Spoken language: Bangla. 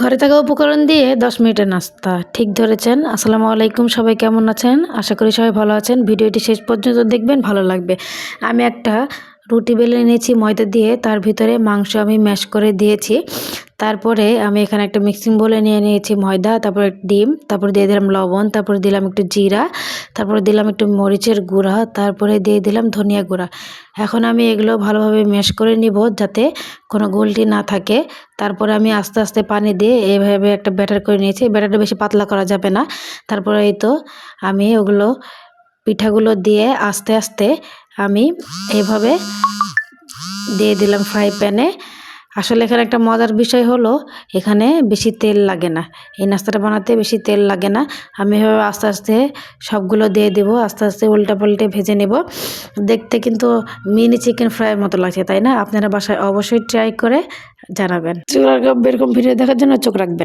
ঘরে থাকা উপকরণ দিয়ে 10 মিনিটের নাস্তা। ঠিক ধরেছেন। আসসালামু আলাইকুম, সবাই কেমন আছেন? আশা করি সবাই ভালো আছেন। ভিডিওটি শেষ পর্যন্ত দেখবেন, ভালো লাগবে। আমি একটা রুটি বেলে নিয়েছি ময়দা দিয়ে, তার ভিতরে মাংস আমি ম্যাশ করে দিয়েছি। তারপরে আমি এখানে একটা মিক্সিং বোলে নিয়ে নিয়েছি ময়দা, তারপরে ডিম, তারপরে দিয়ে দিলাম লবণ, তারপরে দিলাম একটু জিরা, তারপরে দিলাম একটু মরিচের গুঁড়া, তারপরে দিয়ে দিলাম ধনিয়া গুঁড়া। এখন আমি এগুলো ভালোভাবে ম্যাশ করে নিব যাতে কোনো গুলটি না থাকে। তারপরে আমি আস্তে আস্তে পানি দিয়ে এভাবে একটা ব্যাটার করে নিয়েছি। ব্যাটারটা বেশি পাতলা করা যাবে না। তারপরে এই তো আমি ওগুলো পিঠাগুলো দিয়ে আস্তে আস্তে আমি এভাবে দিয়ে দিলাম ফ্রাই প্যানে। আসলে এখানে একটা মজার বিষয় হলো, এখানে বেশি তেল লাগে না। এই নাস্তাটা বানাতে বেশি তেল লাগে না। আমি এভাবে আস্তে আস্তে সবগুলো দিয়ে দেবো, আস্তে আস্তে উল্টা পাল্টে ভেজে নেব। দেখতে কিন্তু মিনি চিকেন ফ্রাইয়ের মতো লাগছে, তাই না? আপনারা বাসায় অবশ্যই ট্রাই করে জানাবেন। এরকম ভিডিও দেখার জন্য চোখ রাখবেন।